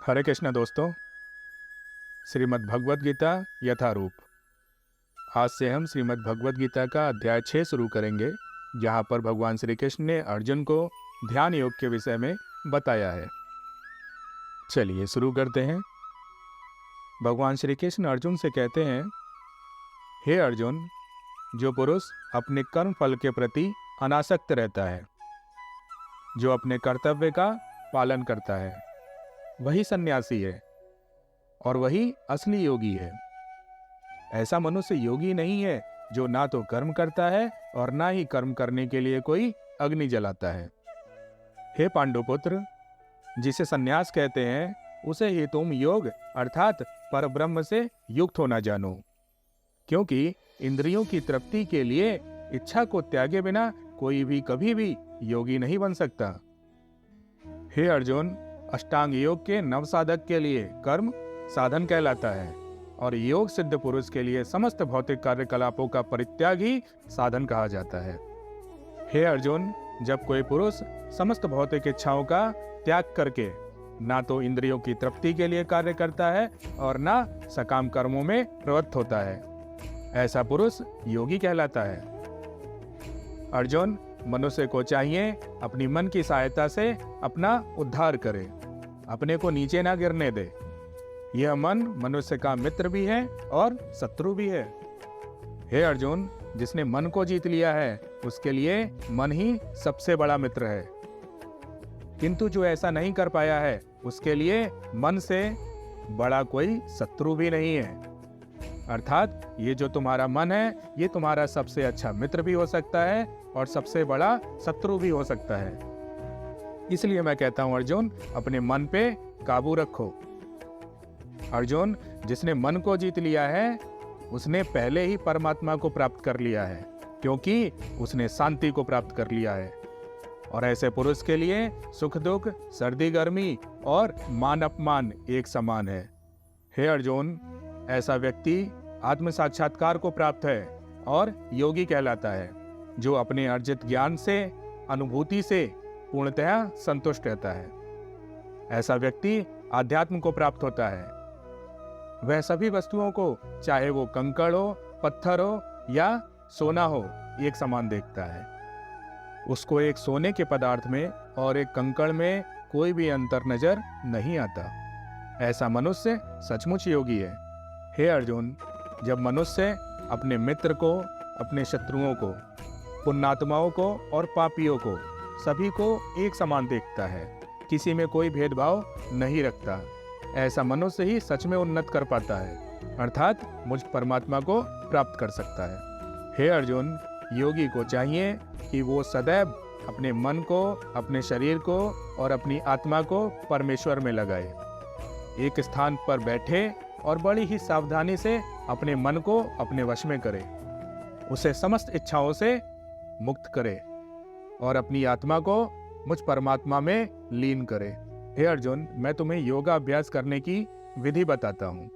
हरे कृष्ण दोस्तों, श्रीमद् भगवद गीता यथारूप। आज से हम श्रीमद् भगवद गीता का अध्याय 6 शुरू करेंगे, जहाँ पर भगवान श्री कृष्ण ने अर्जुन को ध्यान योग के विषय में बताया है। चलिए शुरू करते हैं। भगवान श्री कृष्ण अर्जुन से कहते हैं, हे अर्जुन, जो पुरुष अपने कर्म फल के प्रति अनासक्त रहता है, जो अपने कर्तव्य का पालन करता है, वही सन्यासी है और वही असली योगी है। ऐसा मनुष्य योगी नहीं है जो ना तो कर्म करता है और ना ही कर्म करने के लिए कोई अग्नि जलाता है। हे पांडुपुत्र, जिसे सन्यास कहते हैं, उसे ही तुम योग अर्थात परब्रह्म से युक्त होना जानो, क्योंकि इंद्रियों की तृप्ति के लिए इच्छा को त्यागे बिना कोई भी कभी भी योगी नहीं बन सकता। हे अर्जुन, अष्टांग योग के नवसाधक के लिए कर्म साधन कहलाता है और योग सिद्ध पुरुष के लिए समस्त भौतिक कार्यकलापों का परित्याग ही साधन कहा जाता है। हे अर्जुन, जब कोई पुरुष समस्त भौतिक इच्छाओं का त्याग करके ना तो इंद्रियों की तृप्ति के लिए कार्य करता है और ना सकाम कर्मों में प्रवृत्त होता है, ऐसा पुरुष योगी कहलाता है। अर्जुन, मनुष्य को चाहिए अपनी मन की सहायता से अपना उद्धार करे, अपने को नीचे ना गिरने दे। यह मन मनुष्य का मित्र भी है और शत्रु भी है। हे अर्जुन, जिसने मन को जीत लिया है, उसके लिए मन ही सबसे बड़ा मित्र है। किंतु जो ऐसा नहीं कर पाया है, उसके लिए मन से बड़ा कोई शत्रु भी नहीं है। अर्थात ये जो तुम्हारा मन है, ये तुम्हारा सबसे अच्छा मित्र भी हो सकता है और सबसे बड़ा शत्रु भी हो सकता है। इसलिए मैं कहता हूं अर्जुन, अपने मन पे काबू रखो। अर्जुन, जिसने मन को जीत लिया है, उसने पहले ही परमात्मा को प्राप्त कर लिया है, क्योंकि उसने शांति को प्राप्त कर लिया है। और ऐसे पुरुष के लिए सुख दुख, सर्दी गर्मी और मान अपमान एक समान है। हे अर्जुन, ऐसा व्यक्ति आत्म साक्षात्कार को प्राप्त है और योगी कहलाता है, जो अपने अर्जित ज्ञान से, अनुभूति से पूर्णतः संतुष्ट रहता है। ऐसा व्यक्ति आध्यात्म को प्राप्त होता है। वह सभी वस्तुओं को, चाहे वो कंकड़ हो, पत्थर हो या सोना हो, एक समान देखता है। उसको एक सोने के पदार्थ में और एक कंकड़ में कोई भी अंतर नजर नहीं आता। ऐसा मनुष्य सचमुच योगी है। हे अर्जुन, जब मनुष्य अपने मित्र को, अपने शत्रुओं को, पुण्यात्माओं को और पापियों को, सभी को एक समान देखता है, किसी में कोई भेदभाव नहीं रखता, ऐसा मनुष्य ही सच में उन्नत कर पाता है, अर्थात मुझ परमात्मा को प्राप्त कर सकता है। हे अर्जुन, योगी को चाहिए कि वो सदैव अपने मन को, अपने शरीर को और अपनी आत्मा को परमेश्वर में लगाए। एक स्थान पर बैठे और बड़ी ही सावधानी से अपने मन को अपने वश में करे, उसे समस्त इच्छाओं से मुक्त करे और अपनी आत्मा को मुझ परमात्मा में लीन करे। हे अर्जुन, मैं तुम्हें योगाभ्यास करने की विधि बताता हूँ,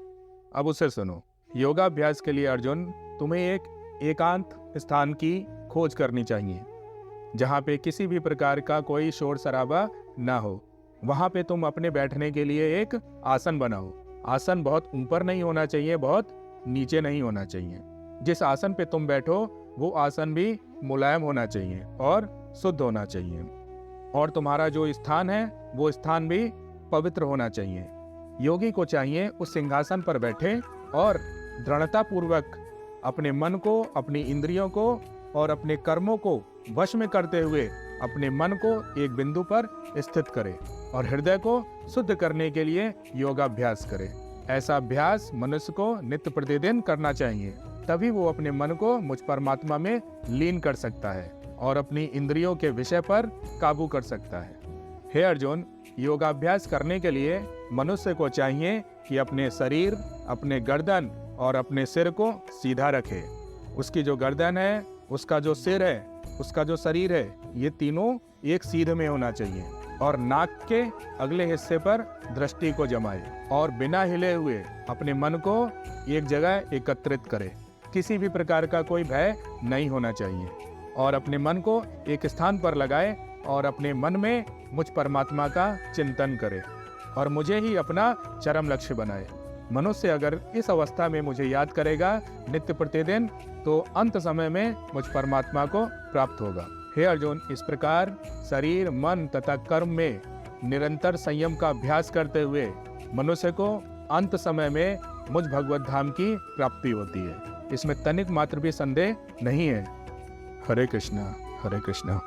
अब उसे सुनो। योगाभ्यास के लिए अर्जुन, तुम्हें एक एकांत स्थान की खोज करनी चाहिए, जहाँ पे किसी भी प्रकार का कोई शोर शराबा ना हो। वहाँ पे तुम अपने बैठने के लिए एक आसन बनाओ। आसन बहुत ऊपर नहीं होना चाहिए, बहुत नीचे नहीं होना चाहिए। जिस आसन पे तुम बैठो, वो आसन भी मुलायम होना चाहिए और शुद्ध होना चाहिए, और तुम्हारा जो स्थान है, वो स्थान भी पवित्र होना चाहिए। योगी को चाहिए उस सिंहासन पर बैठे और दृढ़ता पूर्वक अपने मन को, अपनी इंद्रियों को और अपने कर्मों को वश में करते हुए अपने मन को एक बिंदु पर स्थित करे और हृदय को शुद्ध करने के लिए योगाभ्यास करे। ऐसा अभ्यास मनुष्य को नित्य प्रतिदिन करना चाहिए, तभी वो अपने मन को मुझ परमात्मा में लीन कर सकता है और अपनी इंद्रियों के विषय पर काबू कर सकता है। हे अर्जुन, योगाभ्यास करने के लिए मनुष्य को चाहिए कि अपने शरीर, अपने गर्दन और अपने सिर को सीधा रखे। उसकी जो गर्दन है, उसका जो सिर है, उसका जो शरीर है, ये तीनों एक सीध में होना चाहिए और नाक के अगले हिस्से पर दृष्टि को जमाए और बिना हिले हुए अपने मन को एक जगह एकत्रित करे। किसी भी प्रकार का कोई भय नहीं होना चाहिए और अपने मन को एक स्थान पर लगाए और अपने मन में मुझ परमात्मा का चिंतन करे। और मुझे ही अपना चरम लक्ष्य बनाए। मनुष्य अगर इस अवस्था में मुझे याद करेगा नित्य प्रतिदिन, तो अंत समय में मुझ परमात्मा को प्राप्त होगा। हे अर्जुन, इस प्रकार शरीर, मन तथा कर्म में निरंतर संयम का अभ्यास करते हुए मनुष्य को अंत समय में मुझ भगवत धाम की प्राप्ति होती है। इसमें तनिक मात्र भी संदेह नहीं है। हरे कृष्णा, हरे कृष्णा।